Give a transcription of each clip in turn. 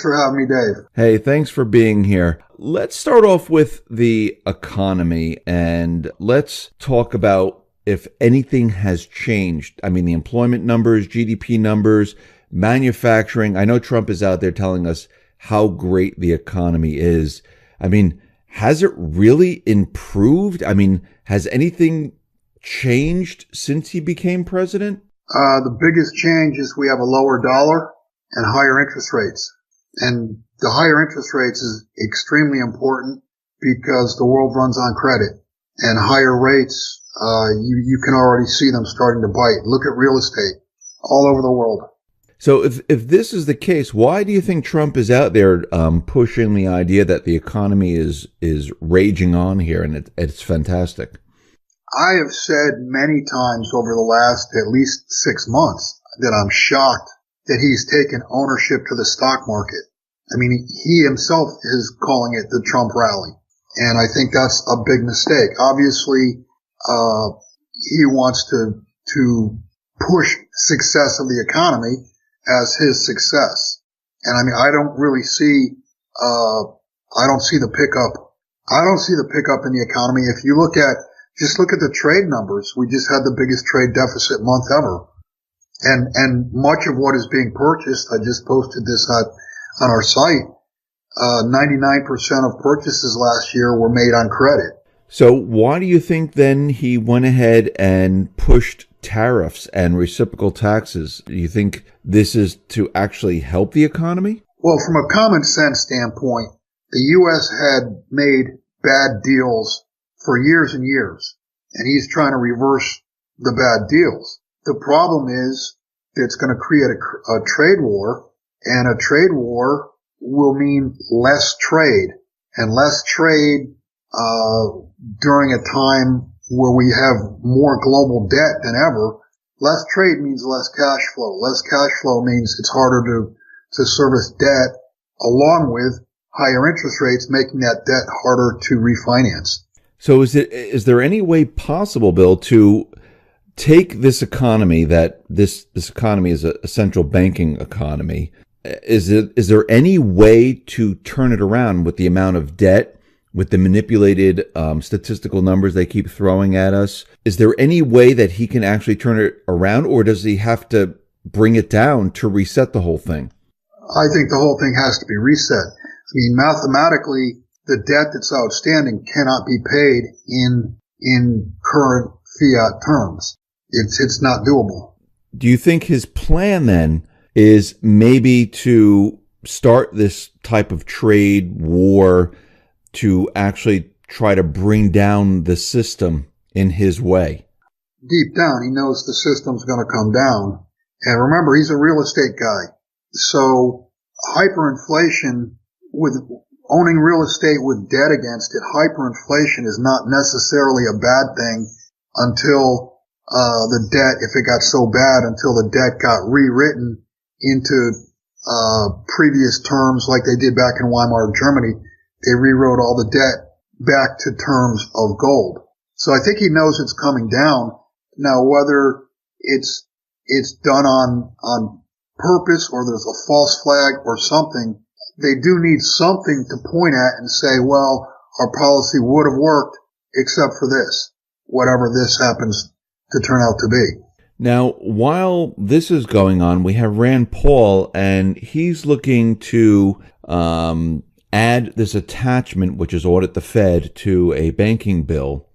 For having me, Dave. Hey, thanks for being here. Let's start off with the economy and let's talk about if anything has changed. I mean, the employment numbers, GDP numbers, manufacturing. I know Trump is out there telling us how great the economy is. I mean, has it really improved? I mean, has anything changed since he became president? The biggest change is we have a lower dollar and higher interest rates. And the higher interest rates is extremely important because the world runs on credit. And higher rates, you can already see them starting to bite. Look at real estate all over the world. So if this is the case, why do you think Trump is out there pushing the idea that the economy is raging on here and it's fantastic? I have said many times over the last at least 6 months that I'm shocked that he's taken ownership to the stock market. I mean, he himself is calling it the Trump rally. And I think that's a big mistake. Obviously, he wants to push success of the economy as his success. And I mean, I don't see the pickup. I don't see the pickup in the economy. If you just look at the trade numbers, we just had the biggest trade deficit month ever. And much of what is being purchased, I just posted this on our site, 99% of purchases last year were made on credit. So why do you think then he went ahead and pushed tariffs and reciprocal taxes? Do you think this is to actually help the economy? Well, from a common sense standpoint, the U.S. had made bad deals for years and years, and he's trying to reverse the bad deals. The problem is that it's going to create a trade war, and a trade war will mean less trade, and less trade during a time where we have more global debt than ever. Less trade means less cash flow. Less cash flow means it's harder to service debt, along with higher interest rates, making that debt harder to refinance. So is there any way possible, Bill, to take this economy that this economy is a central banking economy? Is there any way to turn it around with the amount of debt, with the manipulated statistical numbers they keep throwing at us? Is there any way that he can actually turn it around, or does he have to bring it down to reset the whole thing? I think the whole thing has to be reset. I mean, mathematically, the debt that's outstanding cannot be paid in current fiat terms. It's not doable. Do you think his plan then is maybe to start this type of trade war to actually try to bring down the system in his way? Deep down, he knows the system's going to come down. And remember, he's a real estate guy. So hyperinflation, with owning real estate with debt against it, hyperinflation is not necessarily a bad thing until the debt, if it got so bad, until the debt got rewritten into previous terms like they did back in Weimar Germany. They rewrote all the debt back to terms of gold. So I think he knows it's coming down. Now, whether it's done on purpose or there's a false flag or something, they do need something to point at and say, well, our policy would have worked except for this, whatever this happens to turn out to be. Now, while this is going on, we have Rand Paul, and he's looking to add this attachment, which is audit the Fed, to a banking bill.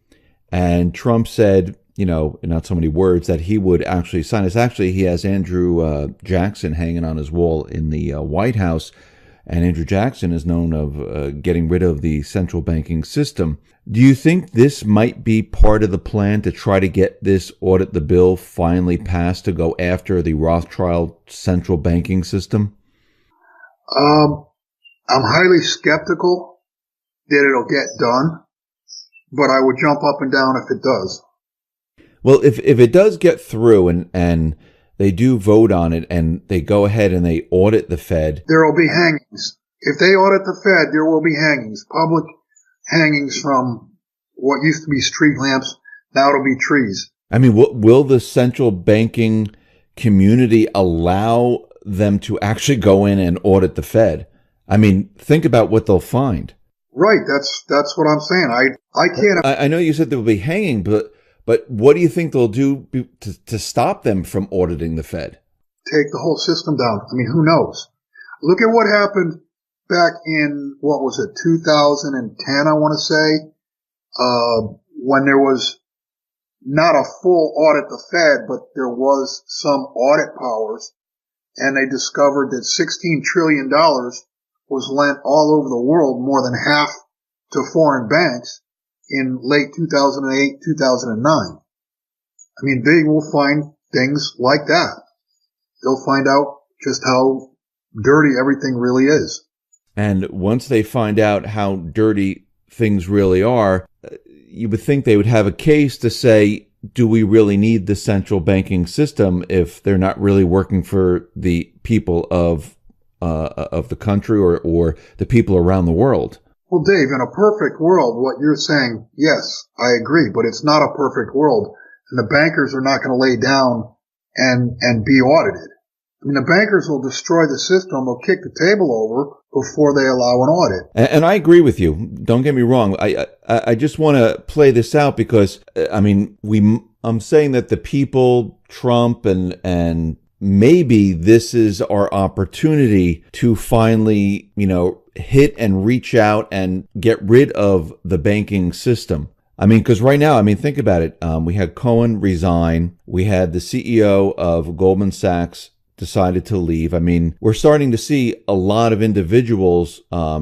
And Trump said, in not so many words, that he would actually sign this. Actually, he has Andrew Jackson hanging on his wall in the White House. And Andrew Jackson is known of getting rid of the central banking system. Do you think this might be part of the plan to try to get this audit the bill finally passed to go after the Rothschild central banking system? I'm highly skeptical that it'll get done, but I would jump up and down if it does. Well, if it does get through and they do vote on it and they go ahead and they audit the Fed, there will be hangings. If they audit the Fed, there will be hangings. Public hangings from what used to be street lamps, now it'll be trees. I mean, will the central banking community allow them to actually go in and audit the Fed? I mean, think about what they'll find. Right. That's what I'm saying. I can't. I know you said they'll be hanging, but what do you think they'll do to stop them from auditing the Fed? Take the whole system down. I mean, who knows? Look at what happened back in, what was it, 2010, I want to say, when there was not a full audit the Fed, but there was some audit powers, and they discovered that $16 trillion was lent all over the world, more than half to foreign banks in late 2008, 2009. I mean, they will find things like that. They'll find out just how dirty everything really is. And once they find out how dirty things really are, you would think they would have a case to say, do we really need the central banking system if they're not really working for the people of the country or the people around the world? Well, Dave, in a perfect world, what you're saying, yes, I agree, but it's not a perfect world. And the bankers are not going to lay down and be audited. I mean, the bankers will destroy the system. They'll kick the table over before they allow an audit. And I agree with you. Don't get me wrong. I just want to play this out because, I mean, I'm saying that the people, Trump, and maybe this is our opportunity to finally, hit and reach out and get rid of the banking system. I mean, because right now, think about it. We had Cohen resign. We had the CEO of Goldman Sachs decided to leave. I mean, we're starting to see a lot of individuals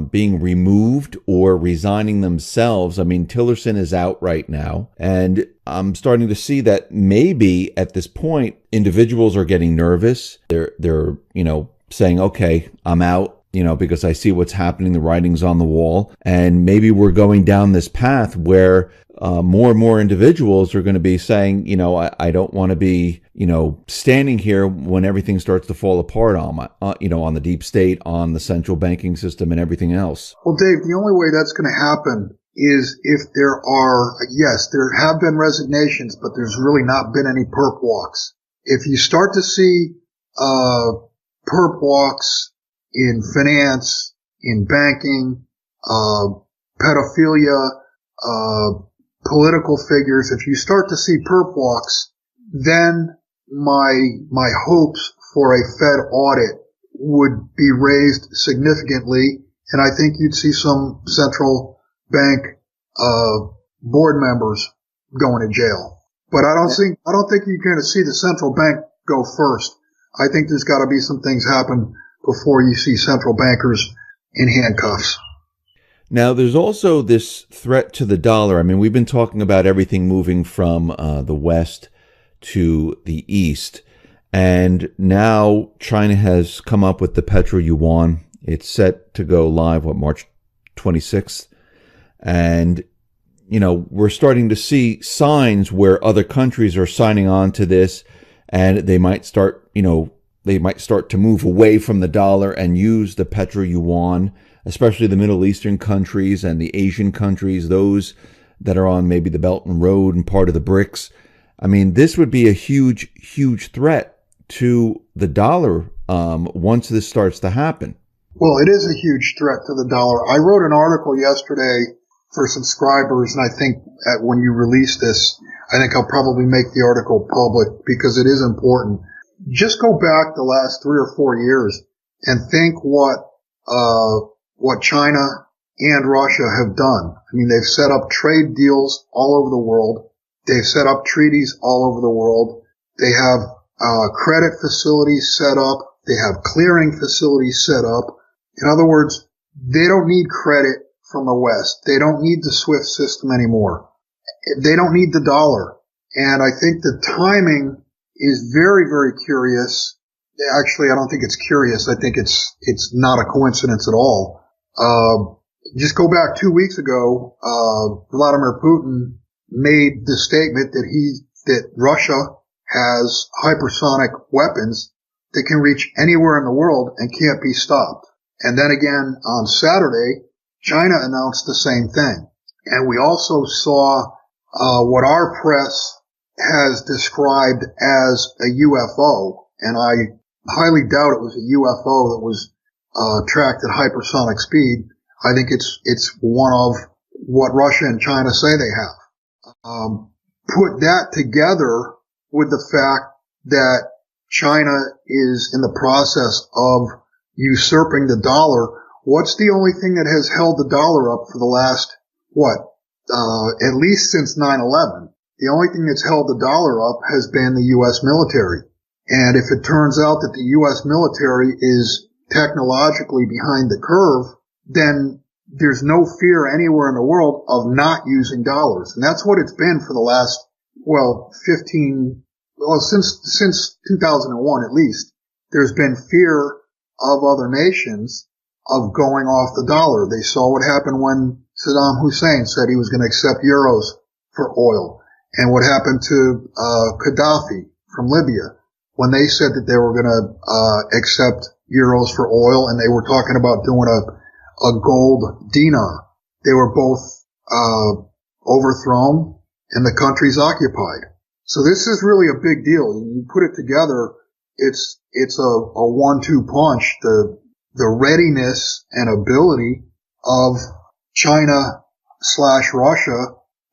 being removed or resigning themselves. I mean, Tillerson is out right now. And I'm starting to see that maybe at this point, individuals are getting nervous. They're saying, okay, I'm out. Because I see what's happening, the writing's on the wall. And maybe we're going down this path where more and more individuals are going to be saying, I don't want to be, standing here when everything starts to fall apart on on the deep state, on the central banking system and everything else. Well, Dave, the only way that's going to happen is if there have been resignations, but there's really not been any perp walks. If you start to see perp walks in finance, in banking, pedophilia, political figures, if you start to see perp walks, then my hopes for a Fed audit would be raised significantly, and I think you'd see some central bank board members going to jail. But I don't think you're going to see the central bank go first. I think there's got to be some things happen before you see central bankers in handcuffs. Now, there's also this threat to the dollar. I mean, we've been talking about everything moving from the West to the East. And now China has come up with the petro yuan. It's set to go live, March 26th. And, we're starting to see signs where other countries are signing on to this, and they might start, to move away from the dollar and use the petro yuan, especially the Middle Eastern countries and the Asian countries, those that are on maybe the Belt and Road and part of the BRICS. I mean, this would be a huge, huge threat to the dollar once this starts to happen. Well, it is a huge threat to the dollar. I wrote an article yesterday for subscribers, and I think when you release this, I think I'll probably make the article public because it is important. Just go back the last 3 or 4 years and think what China and Russia have done. I mean, they've set up trade deals all over the world. They've set up treaties all over the world. They have credit facilities set up. They have clearing facilities set up. In other words, they don't need credit from the West. They don't need the SWIFT system anymore. They don't need the dollar. And I think the timing is very, very curious. Actually, I don't think it's curious. I think it's not a coincidence at all. Just go back 2 weeks ago, Vladimir Putin made the statement that Russia has hypersonic weapons that can reach anywhere in the world and can't be stopped. And then again on Saturday, China announced the same thing. And we also saw what our press has described as a UFO, and I highly doubt it was a UFO that was tracked at hypersonic speed. I think it's one of what Russia and China say they have. Put that together with the fact that China is in the process of usurping the dollar. What's the only thing that has held the dollar up for the last, at least since 9/11? The only thing that's held the dollar up has been the U.S. military. And if it turns out that the U.S. military is technologically behind the curve, then there's no fear anywhere in the world of not using dollars. And that's what it's been for the last, since 2001 at least. There's been fear of other nations of going off the dollar. They saw what happened when Saddam Hussein said he was going to accept euros for oil, and what happened to Gaddafi from Libya when they said that they were going to accept euros for oil, and they were talking about doing a gold dinar. They were both overthrown and the country's occupied. So this is really a big deal. You put it together, it's a 1-2 punch. The readiness and ability of China/Russia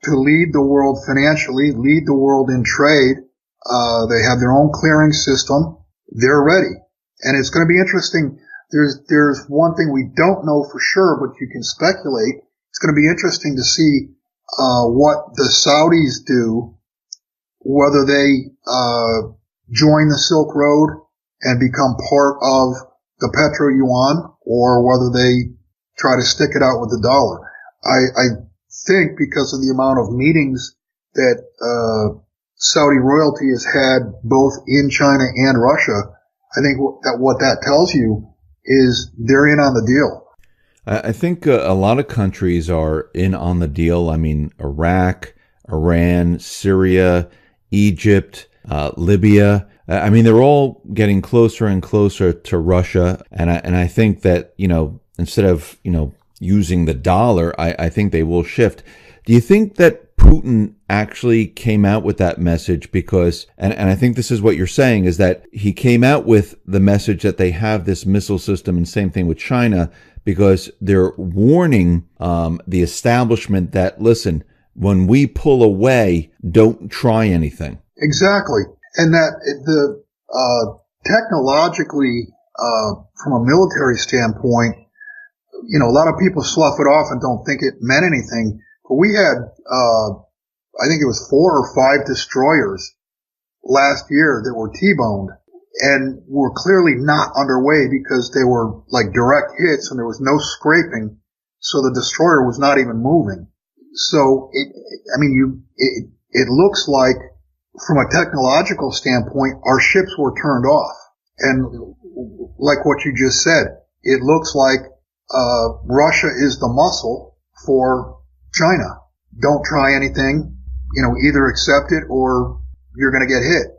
to lead the world financially, lead the world in trade. They have their own clearing system. They're ready. And it's going to be interesting. There's one thing we don't know for sure, but you can speculate. It's going to be interesting to see what the Saudis do, whether they join the Silk Road and become part of the petro-yuan, or whether they try to stick it out with the dollar. I think because of the amount of meetings that Saudi royalty has had both in China and Russia, I think what that tells you is they're in on the deal. I think a lot of countries are in on the deal. I mean, Iraq, Iran, Syria, Egypt, Libya. I mean, they're all getting closer and closer to Russia. And I think that, instead of, using the dollar, I think they will shift. Do you think that Putin actually came out with that message because, and I think this is what you're saying, is that he came out with the message that they have this missile system, and same thing with China, because they're warning the establishment that, listen, when we pull away, don't try anything. Exactly. And that the technologically, from a military standpoint, a lot of people slough it off and don't think it meant anything. But we had, I think it was 4 or 5 destroyers last year that were T-boned and were clearly not underway because they were like direct hits and there was no scraping. So the destroyer was not even moving. So it looks like from a technological standpoint, our ships were turned off. And like what you just said, it looks like Russia is the muscle for China. Don't try anything, either accept it or you're going to get hit.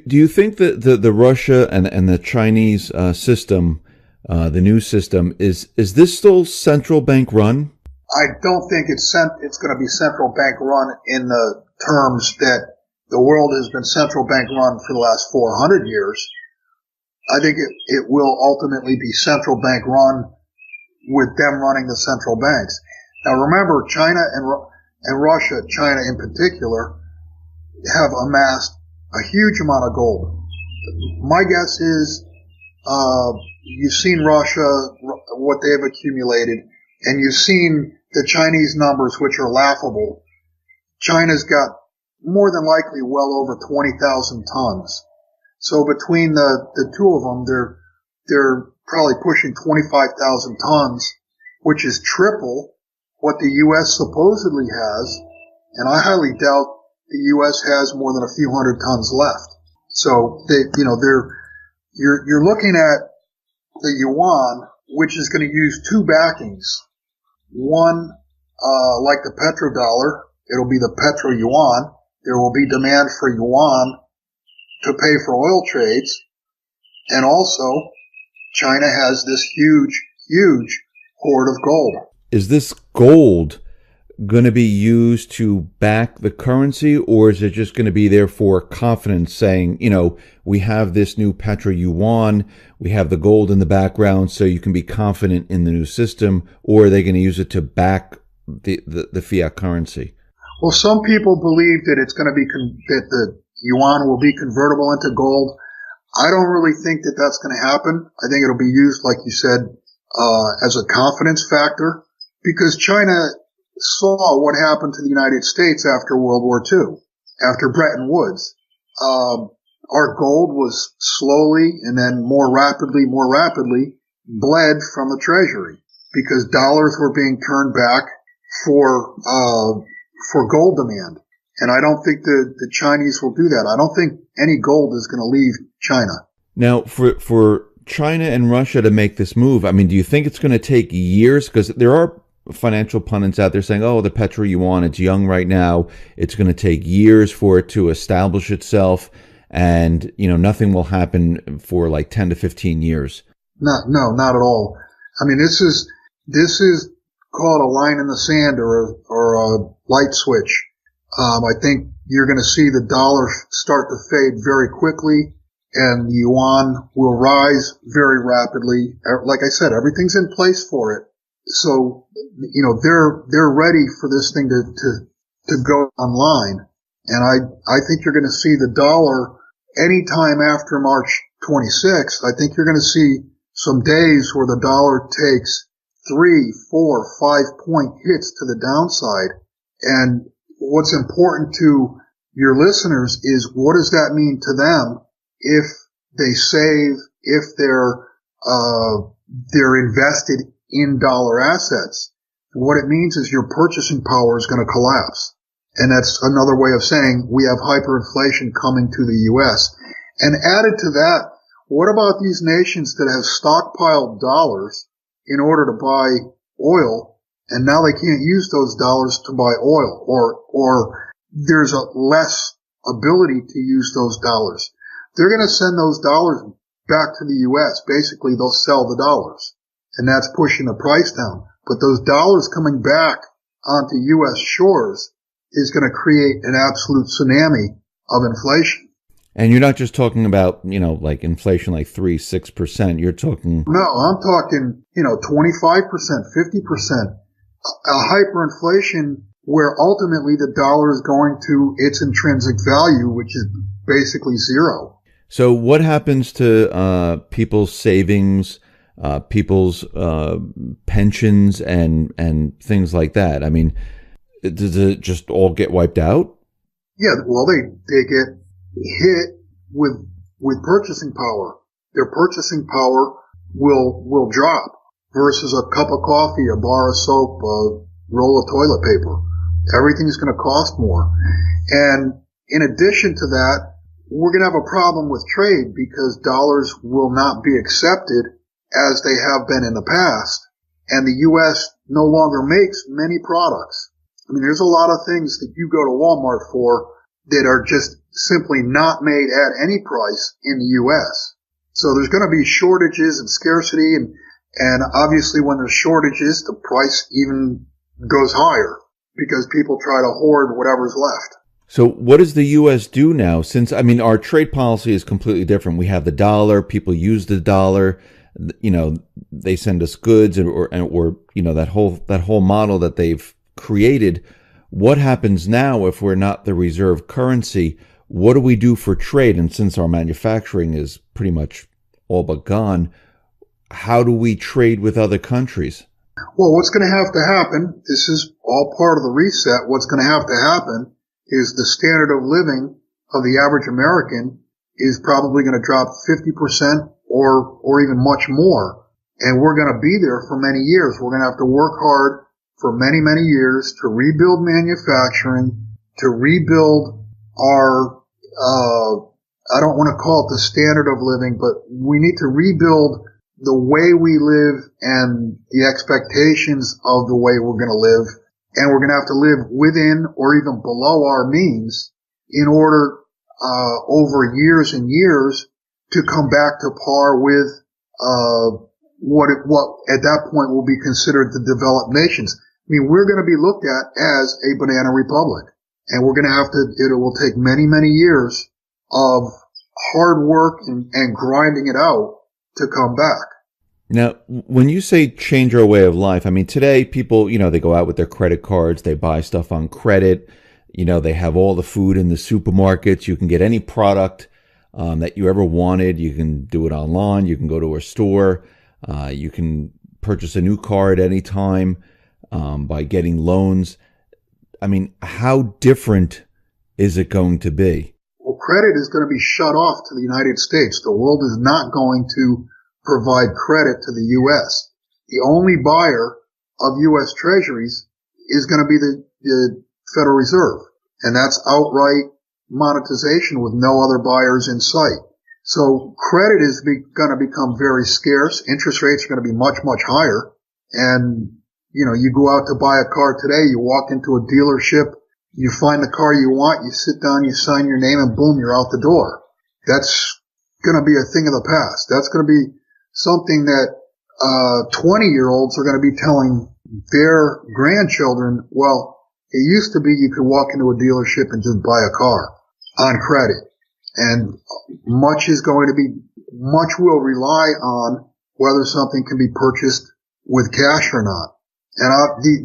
Do you think that the Russia and the Chinese system, the new system, is this still central bank run? I don't think it's going to be central bank run in the terms that the world has been central bank run for the last 400 years. I think it will ultimately be central bank run with them running the central banks. Now remember, China and Russia, China in particular, have amassed a huge amount of gold. My guess is you've seen Russia, what they've accumulated, and you've seen the Chinese numbers, which are laughable. China's got more than likely well over 20,000 tons. So between the two of them, they're probably pushing 25,000 tons, which is triple what the U.S. supposedly has. And I highly doubt the U.S. has more than a few hundred tons left. So you're looking at the yuan, which is going to use 2 backings. One, like the petrodollar, it'll be the petro yuan. There will be demand for yuan to pay for oil trades. And also, China has this huge, huge hoard of gold. Is this gold going to be used to back the currency, or is it just going to be there for confidence, saying, we have this new petro yuan, we have the gold in the background, so you can be confident in the new system, or are they going to use it to back the fiat currency? Well, some people believe that it's going to be that the yuan will be convertible into gold. I don't really think that that's going to happen. I think it'll be used, like you said, as a confidence factor, because China saw what happened to the United States after World War II, after Bretton Woods. Our gold was slowly and then more rapidly bled from the treasury because dollars were being turned back for gold demand. And I don't think the Chinese will do that. I don't think any gold is going to leave China. Now, for China and Russia to make this move, I mean, do you think it's going to take years? Because there are financial pundits out there saying, the petro yuan, it's young right now. It's going to take years for it to establish itself. And, nothing will happen for like 10 to 15 years. No, not at all. I mean, this is called a line in the sand or a light switch. I think you're going to see the dollar start to fade very quickly and the yuan will rise very rapidly. Like I said, everything's in place for it. So, they're ready for this thing to go online. And I think you're going to see the dollar anytime after March 26th. I think you're going to see some days where the dollar takes 3, 4, 5 point hits to the downside. And what's important to your listeners is what does that mean to them if they save, if they're invested in dollar assets. What it means is your purchasing power is going to collapse. And that's another way of saying we have hyperinflation coming to the U.S. And added to that, what about these nations that have stockpiled dollars in order to buy oil, and now they can't use those dollars to buy oil, or there's a less ability to use those dollars? They're going to send those dollars back to the U.S. Basically, they'll sell the dollars, and that's pushing the price down. But those dollars coming back onto U.S. shores is going to create an absolute tsunami of inflation. And you're not just talking about, like inflation like 3-6%. You're talking... No, I'm talking, 25%, 50%. A hyperinflation where ultimately the dollar is going to its intrinsic value, which is basically zero. So what happens to people's savings, people's pensions and things like that? I mean, does it just all get wiped out? Yeah, well, they get hit with purchasing power. Their purchasing power will drop versus a cup of coffee, a bar of soap, a roll of toilet paper. Everything's going to cost more. And in addition to that, we're going to have a problem with trade because dollars will not be accepted as they have been in the past. And the U.S. no longer makes many products. I mean, there's a lot of things that you go to Walmart for that are just simply not made at any price in the U.S. So there's going to be shortages and scarcity, and obviously when there's shortages, the price even goes higher because people try to hoard whatever's left. So what does the U.S. do now? Since, our trade policy is completely different. We have the dollar, people use the dollar, they send us goods or that whole model that they've created. What happens now if we're not the reserve currency? What do we do for trade? And since our manufacturing is pretty much all but gone, how do we trade with other countries? Well, what's going to have to happen, this is all part of the reset, what's going to have to happen is the standard of living of the average American is probably going to drop 50% or even much more. And we're going to be there for many years. We're going to have to work hard for many, many years to rebuild manufacturing, to rebuild our, I don't want to call it the standard of living, but we need to rebuild the way we live and the expectations of the way we're going to live. And we're going to have to live within or even below our means in order, over years and years to come back to par with, what at that point will be considered the developed nations. I mean, we're going to be looked at as a banana republic. And we're going to have to, it will take many, many years of hard work and grinding it out to come back. Now, when you say change our way of life, I mean, today people, they go out with their credit cards, they buy stuff on credit, they have all the food in the supermarkets. You can get any product that you ever wanted. You can do it online. You can go to a store. You can purchase a new car at any time by getting loans. I mean, how different is it going to be? Well, credit is going to be shut off to the United States. The world is not going to provide credit to the U.S. The only buyer of U.S. Treasuries is going to be the Federal Reserve, and that's outright monetization with no other buyers in sight. So credit is going to become very scarce. Interest rates are going to be much, much higher. And, you go out to buy a car today, you walk into a dealership, you find the car you want, you sit down, you sign your name, and boom, you're out the door. That's going to be a thing of the past. That's going to be something that 20-year-olds are going to be telling their grandchildren, well, it used to be you could walk into a dealership and just buy a car on credit. And much will rely on whether something can be purchased with cash or not. And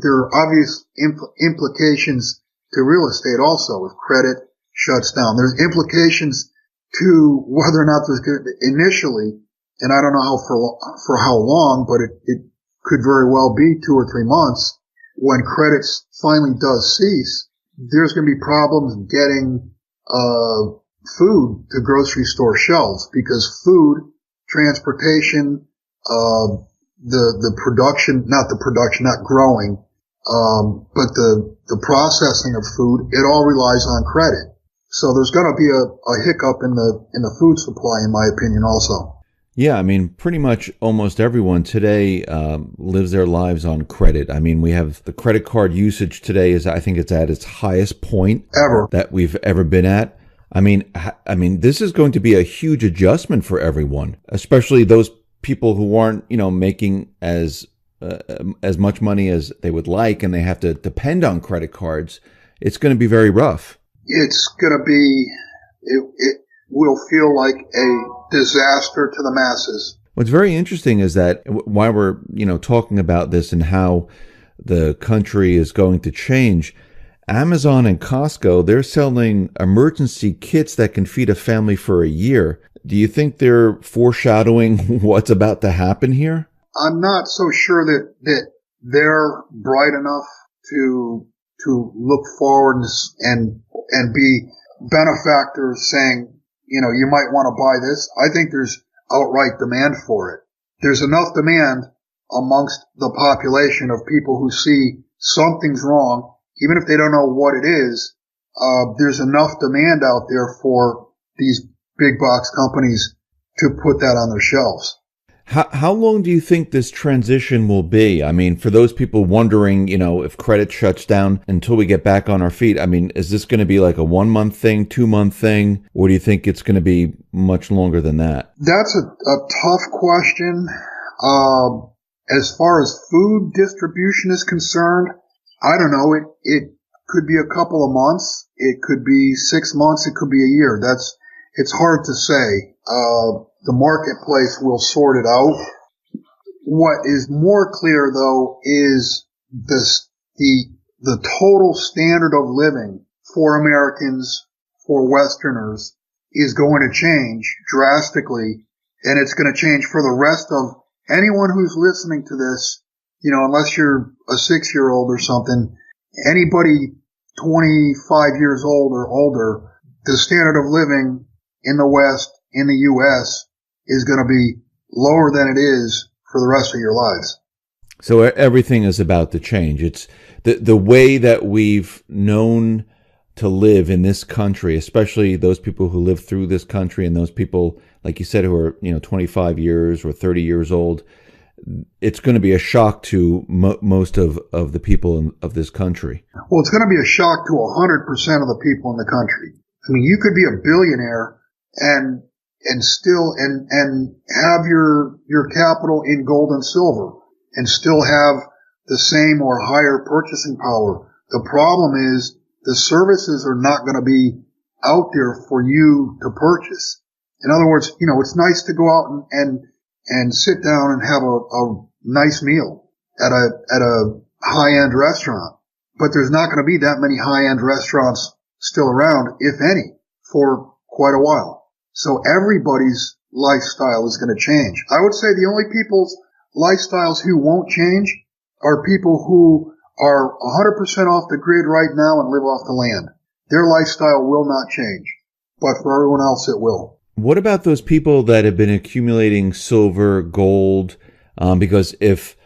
there are obvious implications to real estate also if credit shuts down. There's implications to whether or not there's initially, and I don't know for how long, but it could very well be 2 or 3 months when credit finally does cease. There's going to be problems getting food to grocery store shelves because food, transportation, not growing, but the processing of food, it all relies on credit. So there's going to be a hiccup in the food supply, in my opinion, also. Yeah, I mean, pretty much almost everyone today lives their lives on credit. I mean, we have the credit card usage today I think it's at its highest point ever that we've ever been at. I mean, this is going to be a huge adjustment for everyone, especially those people who aren't, making as much money as they would like, and they have to depend on credit cards. It's going to be very rough. It's going to be, it will feel like a disaster to the masses. What's very interesting is that while we're, talking about this and how the country is going to change, Amazon and Costco, they're selling emergency kits that can feed a family for a year. Do you think they're foreshadowing what's about to happen here? I'm not so sure that they're bright enough to look forward and be benefactors saying, you might want to buy this. I think there's outright demand for it. There's enough demand amongst the population of people who see something's wrong, even if they don't know what it is. There's enough demand out there for these big box companies to put that on their shelves. How long do you think this transition will be? I mean, for those people wondering, if credit shuts down until we get back on our feet, I mean, is this going to be like a 1-month thing, 2-month thing, or do you think it's going to be much longer than that? That's a tough question. As far as food distribution is concerned, I don't know. It could be a couple of months. It could be 6 months. It could be a year. It's hard to say. The marketplace will sort it out. What is more clear, though, is the total standard of living for Americans, for Westerners, is going to change drastically, and it's going to change for the rest of anyone who's listening to this. Unless you're a 6-year-old or something, anybody 25 years old or older, the standard of living in the West, in the U.S., is going to be lower than it is for the rest of your lives. So everything is about to change. It's the way that we've known to live in this country, especially those people who live through this country and those people, like you said, who are 25 years or 30 years old. It's going to be a shock to most of the people of this country. Well, it's going to be a shock to 100% of the people in the country. I mean, you could be a billionaire and still have your capital in gold and silver and still have the same or higher purchasing power. The problem is the services are not going to be out there for you to purchase. In other words, it's nice to go out and sit down and have a nice meal at a high-end restaurant. But there's not going to be that many high-end restaurants still around, if any, for quite a while. So everybody's lifestyle is going to change. I would say the only people's lifestyles who won't change are people who are 100% off the grid right now and live off the land. Their lifestyle will not change. But for everyone else, it will. What about those people that have been accumulating silver, gold? Because if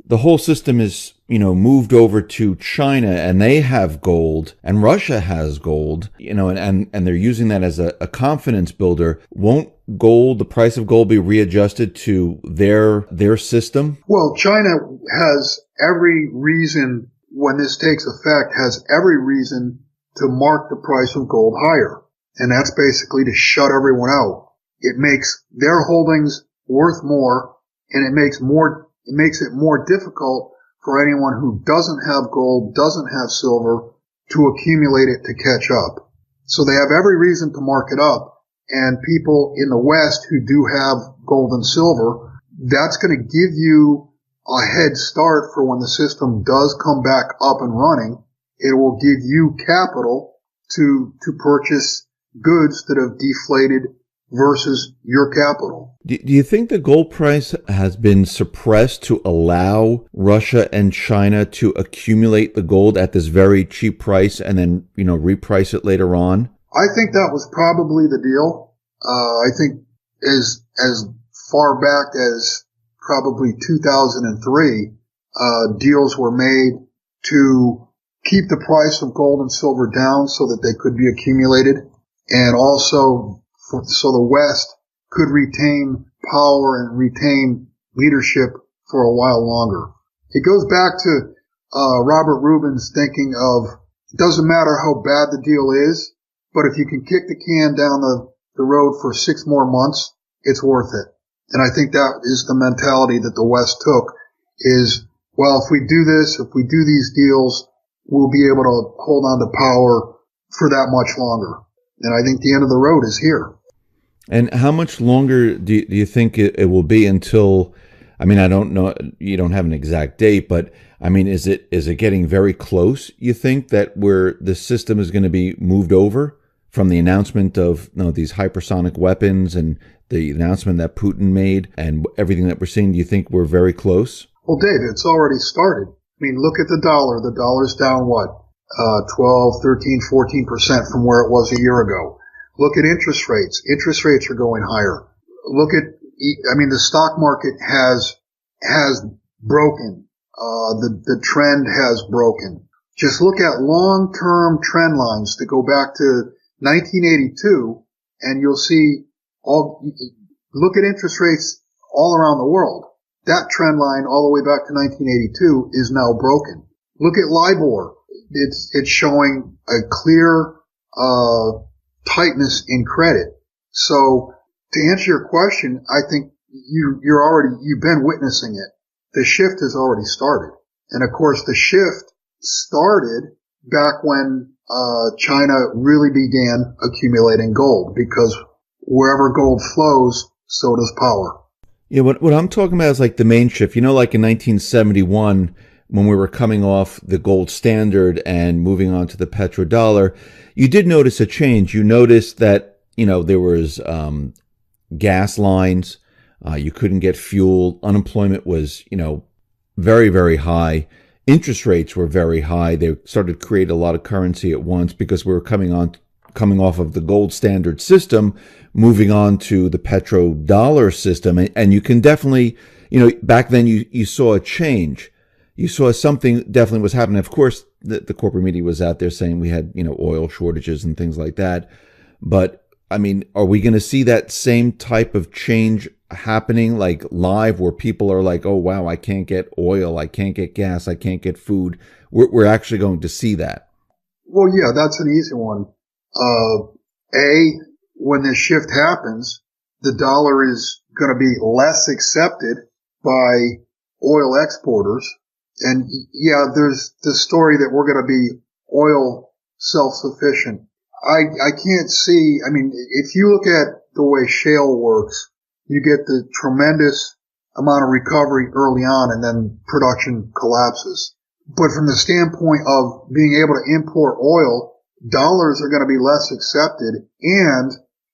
the whole system is, moved over to China and they have gold and Russia has gold, and they're using that as a confidence builder, won't the price of gold be readjusted to their system? Well, China has every reason, when this takes effect, has every reason to mark the price of gold higher. And that's basically to shut everyone out. It makes their holdings worth more, and it makes it more difficult for anyone who doesn't have gold, doesn't have silver, to accumulate it to catch up. So they have every reason to mark it up. And people in the West who do have gold and silver, that's going to give you a head start for when the system does come back up and running. It will give you capital to purchase goods that have deflated versus your capital. Do you think the gold price has been suppressed to allow Russia and China to accumulate the gold at this very cheap price and then, reprice it later on? I think that was probably the deal. I think as far back as probably 2003, deals were made to keep the price of gold and silver down so that they could be accumulated, and also so the West could retain power and retain leadership for a while longer. It goes back to Robert Rubin's thinking of, it doesn't matter how bad the deal is, but if you can kick the can down the road for 6 more months, it's worth it. And I think that is the mentality that the West took, is, well, if we do this, if we do these deals, we'll be able to hold on to power for that much longer. And I think the end of the road is here. And how much longer do you think it will be until, I don't know, you don't have an exact date, but is it getting very close, you think, that where the system is going to be moved over from the announcement of these hypersonic weapons and the announcement that Putin made and everything that we're seeing? Do you think we're very close? Well, Dave, it's already started. Look at the dollar. The dollar's down, 12, 13, 14% from where it was a year ago. Look at interest rates. Interest rates are going higher. Look at, the stock market has broken. The trend has broken. Just look at long-term trend lines that go back to 1982, and you'll see look at interest rates all around the world. That trend line all the way back to 1982 is now broken. Look at LIBOR. It's showing a clear, tightness in credit. So to answer your question, I think you've been witnessing it. The shift has already started. And of course the shift started back when China really began accumulating gold, because wherever gold flows, so does power. Yeah, what I'm talking about is like the main shift. Like in 1971, when we were coming off the gold standard and moving on to the petrodollar, you did notice a change. You noticed that, there was gas lines. You couldn't get fuel. Unemployment was, very, very high. Interest rates were very high. They started to create a lot of currency at once because we were coming off of the gold standard system, moving on to the petrodollar system. And you can definitely, back then you saw a change. You saw something definitely was happening. Of course, the corporate media was out there saying we had, oil shortages and things like that. But are we going to see that same type of change happening, like live, where people are like, oh, wow, I can't get oil, I can't get gas, I can't get food? We're actually going to see that. Well, yeah, that's an easy one. When this shift happens, the dollar is going to be less accepted by oil exporters, And yeah, there's the story that we're going to be oil self-sufficient. I can't see, I mean, if you look at the way shale works, you get the tremendous amount of recovery early on and then production collapses. But from the standpoint of being able to import oil, dollars are going to be less accepted, and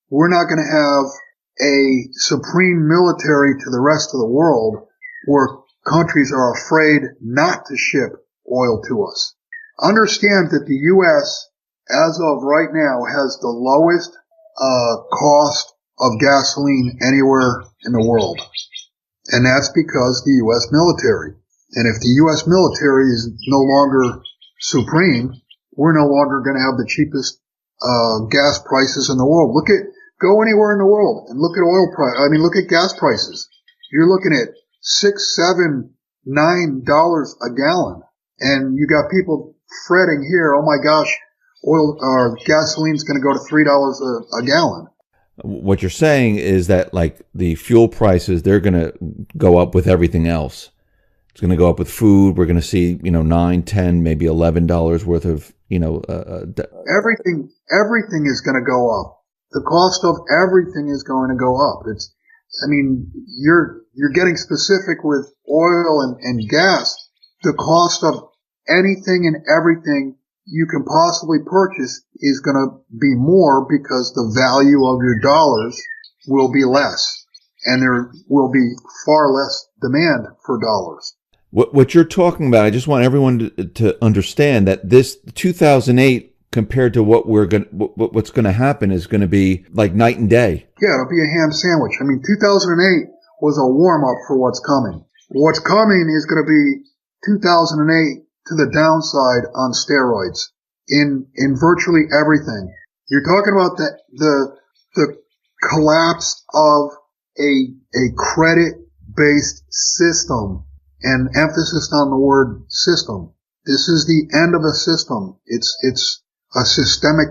we're not going to have a supreme military to the rest of the world where countries are afraid not to ship oil to us. Understand that the U.S., as of right now, has the lowest cost of gasoline anywhere in the world. And that's because the U.S. military. And if the U.S. military is no longer supreme, we're no longer going to have the cheapest gas prices in the world. Go anywhere in the world and look at look at gas prices. You're looking at $6, $7, $9 a gallon. And you got people fretting here, oh my gosh, oil or gasoline's going to go to $3 a gallon. What you're saying is that, like, the fuel prices, they're going to go up with everything else. It's going to go up with food. We're going to see, $9, $10, maybe $11 worth of, everything is going to go up. The cost of everything is going to go up. You're getting specific with oil and gas. The cost of anything and everything you can possibly purchase is going to be more because the value of your dollars will be less, and there will be far less demand for dollars. What you're talking about, I just want everyone to understand that this 2008 compared to what's going to happen is going to be like night and day. Yeah, it'll be a ham sandwich. 2008 was a warm up for what's coming. What's coming is going to be 2008 to the downside on steroids in virtually everything. You're talking about the collapse of a credit-based system, and emphasis on the word system. This is the end of a system. It's a systemic